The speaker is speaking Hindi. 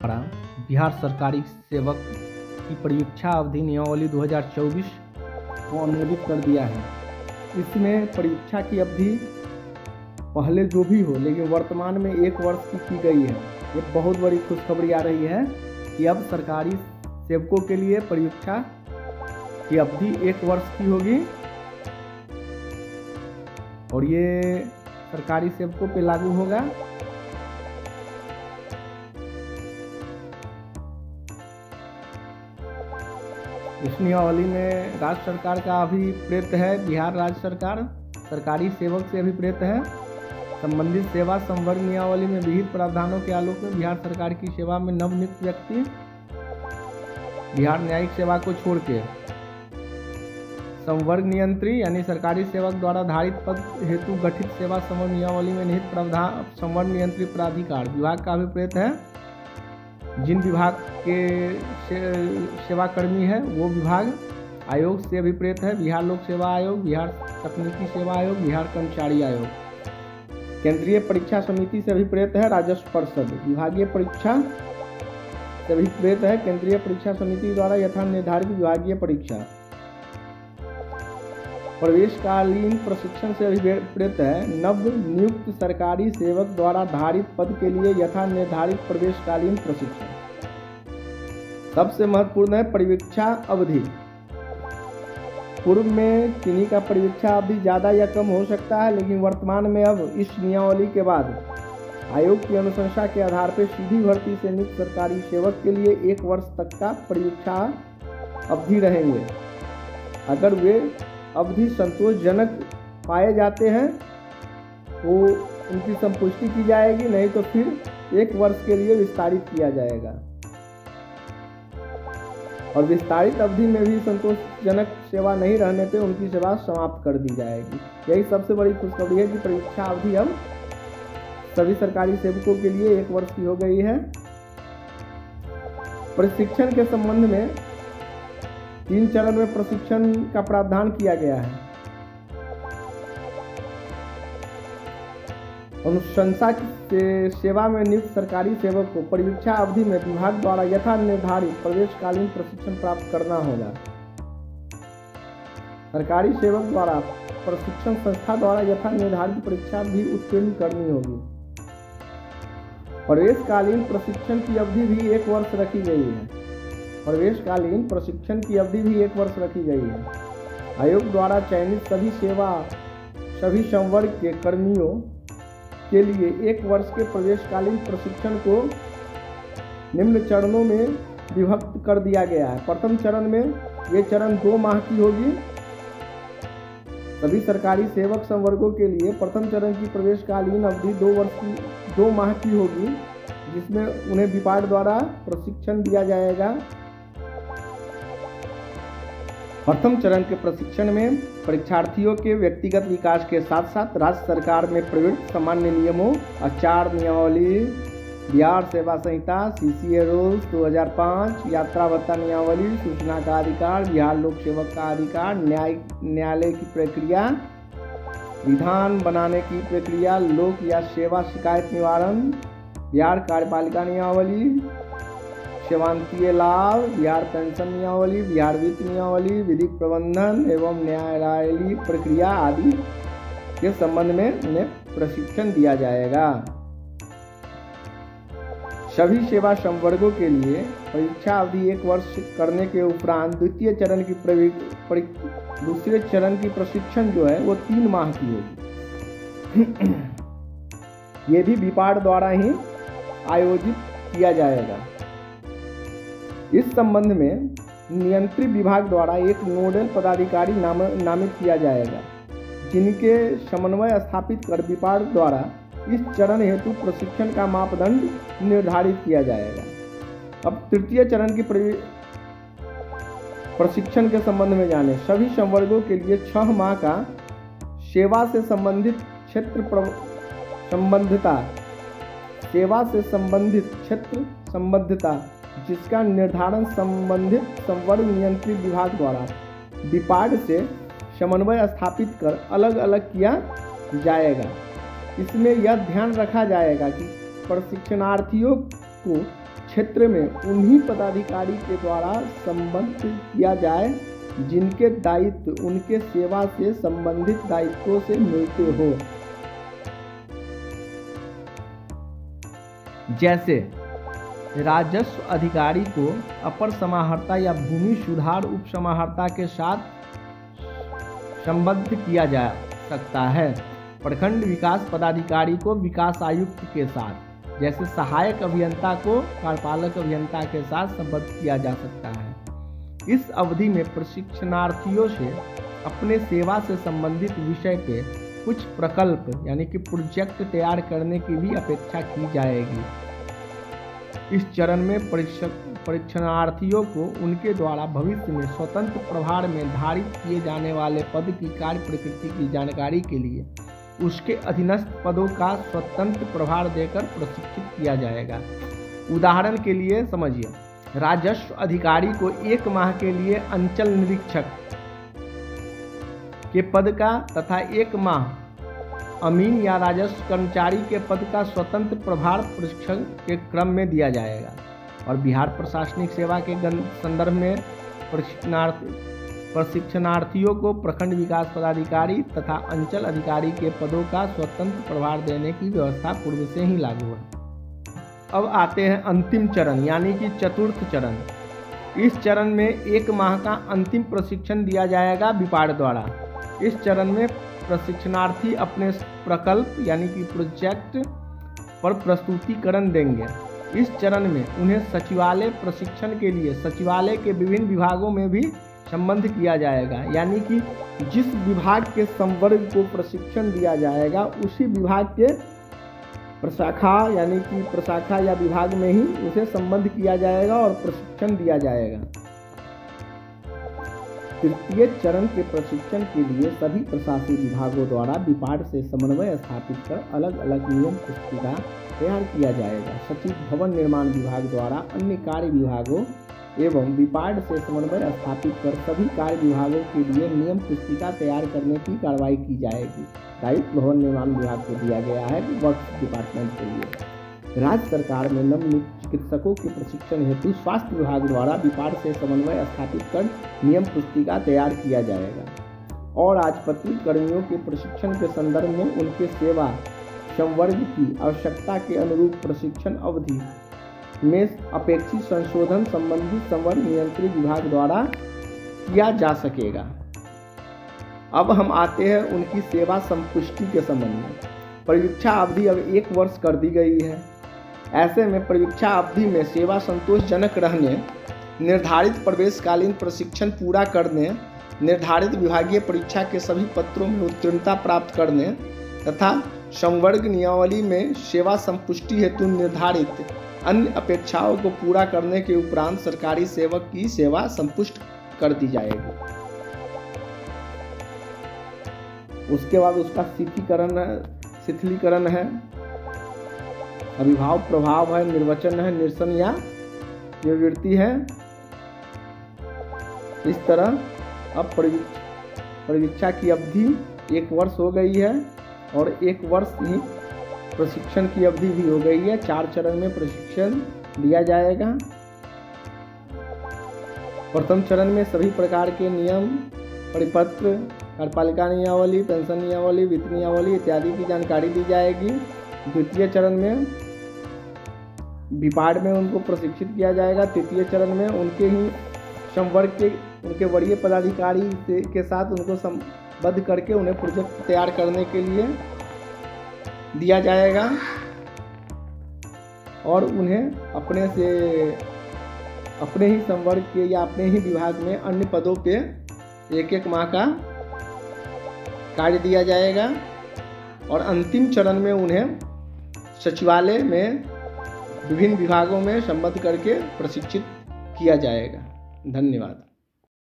द्वारा बिहार सरकारी सेवक की परीक्षा अवधि नियमावली 2024 को अनुमोदित कर दिया है। इसमें परीक्षा की अवधि पहले जो भी हो, लेकिन वर्तमान में 1 वर्ष की गई है। ये बहुत बड़ी खुशखबरी आ रही है कि अब सरकारी सेवकों के लिए परीक्षा की अवधि 1 वर्ष की होगी और ये सरकारी सेवकों पे लागू होगा। इस नियमावली में राज्य सरकार का अभिप्रेत है। बिहार राज्य सरकार सरकारी सेवक से अभिप्रेत है। संबंधित सेवा संवर्ग नियमावली में विहित प्रावधानों के आलोक में बिहार सरकार की सेवा में नवनियुक्त व्यक्ति बिहार न्यायिक सेवा को छोड़ के संवर्ग नियंत्री यानी सरकारी सेवक द्वारा धारित पद हेतु गठित सेवा संवर्ग नियमावली में निहित प्रावधान संवर्ग नियंत्री प्राधिकार विभाग का अभिप्रेत है। जिन विभाग के सेवाकर्मी है वो विभाग आयोग से अभिप्रेत है। बिहार लोक सेवा आयोग, बिहार तकनीकी सेवा आयोग, बिहार कर्मचारी आयोग। केंद्रीय परीक्षा समिति से अभिप्रेत है राजस्व परिषद। विभागीय परीक्षा से अभिप्रेत है केंद्रीय परीक्षा समिति द्वारा यथा निर्धारित विभागीय परीक्षा। प्रवेशकालीन प्रशिक्षण से अभिप्रेत है नव नियुक्त सरकारी सेवक द्वारा धारित पद के लिए यथा निर्धारित प्रवेशकालीन प्रशिक्षण। सबसे महत्वपूर्ण है परीक्षा अवधि। पूर्व में किन्हीं का परीक्षा अवधि ज़्यादा या कम हो सकता है, लेकिन वर्तमान में अब इस नियमावली के बाद आयोग की अनुशंसा के आधार पर सीधी भर्ती से नियुक्त सरकारी सेवक के लिए 1 वर्ष तक का परीक्षा अवधि रहेंगे। अगर वे अवधि संतोषजनक पाए जाते हैं तो उनकी संपुष्टि की जाएगी, नहीं तो फिर 1 वर्ष के लिए विस्तारित किया जाएगा और विस्तारित अवधि में भी संतोषजनक सेवा नहीं रहने पे उनकी सेवा समाप्त कर दी जाएगी। यही सबसे बड़ी खुशखबरी है कि परीक्षा अवधि अब सभी सरकारी सेवकों के लिए 1 वर्ष की हो गई है। प्रशिक्षण के संबंध में 3 चरण में प्रशिक्षण का प्रावधान किया गया है। अनुशंसा से सेवा में नियुक्त सरकारी सेवक को परीक्षा अवधि में विभाग द्वारा यथा निर्धारित प्रवेशकालीन प्रशिक्षण प्राप्त करना होगा। सरकारी सेवक द्वारा प्रशिक्षण संस्था द्वारा यथा निर्धारित परीक्षा भी उत्तीर्ण करनी होगी। प्रवेशकालीन प्रशिक्षण की अवधि भी 1 वर्ष रखी गई है। प्रवेशकालीन प्रशिक्षण की अवधि भी 1 वर्ष रखी गई है। आयोग द्वारा चयनित सभी संवर्ग के कर्मियों के लिए 1 वर्ष के प्रवेशकालीन प्रशिक्षण को निम्न चरणों में विभक्त कर दिया गया है। प्रथम चरण में ये चरण 2 माह की होगी। सभी सरकारी सेवक संवर्गों के लिए प्रथम चरण की प्रवेशकालीन अवधि 2 माह की होगी, जिसमें उन्हें विभाग द्वारा प्रशिक्षण दिया जाएगा। प्रथम चरण के प्रशिक्षण में परीक्षार्थियों के व्यक्तिगत विकास के साथ साथ राज्य सरकार में प्रयुक्त सामान्य नियमों, आचार नियमावली, बिहार सेवा संहिता, CCA रूल्स 2005, यात्रा भत्ता नियमावली, सूचना का अधिकार, बिहार लोक सेवक का अधिकार, न्यायालय की प्रक्रिया, विधान बनाने की प्रक्रिया, लोक या सेवा शिकायत निवारण, बिहार कार्यपालिका नियमावली, सेवांतीय लाभ, बिहार पेंशन नियमावली, बिहार वित्त नियमावली, विधिक प्रबंधन एवं न्यायालयीय प्रक्रिया आदि के संबंध में उन्हें प्रशिक्षण दिया जाएगा। सभी सेवा संवर्गों के लिए परीक्षा अवधि 1 वर्ष करने के उपरांत दूसरे चरण की प्रशिक्षण जो है वो 3 माह की होगी। ये भी विभाग द्वारा ही आयोजित किया जाएगा। इस संबंध में नियंत्रित विभाग द्वारा एक नोडल पदाधिकारी नामित किया जाएगा, जिनके समन्वय स्थापित कर विभाग द्वारा इस चरण हेतु प्रशिक्षण का मापदंड निर्धारित किया जाएगा। अब तृतीय चरण की प्रशिक्षण के संबंध में जाने। सभी संवर्गों के लिए 6 माह का सेवा से संबंधित क्षेत्र संबद्धता जिसका निर्धारण संबंधित संवर्ग नियंत्रित विभाग द्वारा विभाग से समन्वय स्थापित कर अलग अलग किया जाएगा। इसमें यह ध्यान रखा जाएगा कि प्रशिक्षणार्थियों को क्षेत्र में उन्हीं पदाधिकारी के द्वारा संबद्ध किया जाए जिनके दायित्व उनके सेवा से संबंधित दायित्वों से मिलते हो। जैसे राजस्व अधिकारी को अपर समाहर्ता या भूमि सुधार उप समाहर्ता के साथ संबद्ध किया जा सकता है। प्रखंड विकास पदाधिकारी को विकास आयुक्त के साथ, जैसे सहायक अभियंता को कार्यपालक अभियंता के साथ संबद्ध किया जा सकता है। इस अवधि में प्रशिक्षणार्थियों से अपने सेवा से संबंधित विषय पे कुछ प्रकल्प यानी कि प्रोजेक्ट तैयार करने की भी अपेक्षा की जाएगी। इस चरण में परीक्षणार्थियों को उनके द्वारा भविष्य में स्वतंत्र प्रभार में धारित किए जाने वाले पद की कार्य प्रकृति की जानकारी के लिए उसके अधीनस्थ पदों का स्वतंत्र प्रभार देकर प्रशिक्षित किया जाएगा। उदाहरण के लिए समझिए, राजस्व अधिकारी को 1 माह के लिए अंचल निरीक्षक के पद का तथा 1 माह अमीन या राजस्व कर्मचारी के पद का स्वतंत्र प्रभार प्रशिक्षण के क्रम में दिया जाएगा। और बिहार प्रशासनिक सेवा के संदर्भ में प्रशिक्षणार्थियों को प्रखंड विकास पदाधिकारी तथा अंचल अधिकारी के पदों का स्वतंत्र प्रभार देने की व्यवस्था पूर्व से ही लागू है। अब आते हैं अंतिम चरण यानी कि चतुर्थ चरण। इस चरण में 1 माह का अंतिम प्रशिक्षण दिया जाएगा विपाड द्वारा। इस चरण में प्रशिक्षणार्थी अपने प्रकल्प यानी कि प्रोजेक्ट पर प्रस्तुतिकरण देंगे। इस चरण में उन्हें सचिवालय प्रशिक्षण के लिए सचिवालय के विभिन्न विभागों में भी संबद्ध किया जाएगा, यानी कि जिस विभाग के संवर्ग को प्रशिक्षण दिया जाएगा उसी विभाग के प्रशाखा यानी कि प्रशाखा या विभाग में ही उसे संबद्ध किया जाएगा और प्रशिक्षण दिया जाएगा। तृतीय चरण के प्रशिक्षण के लिए सभी प्रशासनिक विभागों द्वारा विपाड से समन्वय स्थापित कर अलग अलग नियम पुस्तिका तैयार किया जाएगा। सचिव भवन निर्माण विभाग द्वारा अन्य कार्य विभागों एवं विपाड से समन्वय स्थापित कर सभी कार्य विभागों के लिए नियम पुस्तिका तैयार करने की कार्रवाई की जाएगी। दायित्व भवन निर्माण विभाग को दिया गया है वर्क्स डिपार्टमेंट के लिए। राज्य सरकार में नवनियुक्त चिकित्सकों के प्रशिक्षण हेतु स्वास्थ्य विभाग द्वारा विपाड से समन्वय स्थापित कर नियम पुस्तिका तैयार किया जाएगा। और राजपत्रित कर्मियों के प्रशिक्षण के संदर्भ में उनके सेवा संवर्ग की आवश्यकता के अनुरूप प्रशिक्षण अवधि में अपेक्षित संशोधन संबंधित संवर्ग नियंत्रित विभाग द्वारा किया जा सकेगा। अब हम आते हैं उनकी सेवा संपुष्टि के संबंध में। परीक्षा अवधि अब 1 वर्ष कर दी गई है। ऐसे में परीक्षा अवधि में सेवा संतोषजनक रहने, निर्धारित प्रवेशकालीन प्रशिक्षण पूरा करने, निर्धारित विभागीय परीक्षा के सभी पत्रों में उत्तीर्णता प्राप्त करने तथा संवर्ग नियमावली में सेवा संपुष्टि हेतु निर्धारित अन्य अपेक्षाओं को पूरा करने के उपरांत सरकारी सेवक की सेवा संपुष्ट कर दी जाएगी। उसके बाद उसका शिथिलीकरण है, अभिभाव प्रभाव है, निर्वचन है, निरसन या निवृत्ति है। इस तरह अब परीक्षा की अवधि 1 वर्ष हो गई है और 1 वर्ष ही प्रशिक्षण की अवधि भी हो गई है। 4 चरण में प्रशिक्षण दिया जाएगा। प्रथम चरण में सभी प्रकार के नियम, परिपत्र, कार्यपालिका नियमावली, पेंशन नियमावली, वित्त नियमावली इत्यादि की जानकारी दी जाएगी। द्वितीय चरण में विपाड में उनको प्रशिक्षित किया जाएगा। तृतीय चरण में उनके ही संवर्ग के उनके वरीय पदाधिकारी के साथ उनको संबद्ध करके उन्हें प्रोजेक्ट तैयार करने के लिए दिया जाएगा और उन्हें अपने ही संवर्ग के या अपने ही विभाग में अन्य पदों पे 1-1 माह का कार्य दिया जाएगा। और अंतिम चरण में उन्हें सचिवालय में विभिन्न विभागों में संबद्ध करके प्रशिक्षित किया जाएगा। धन्यवाद।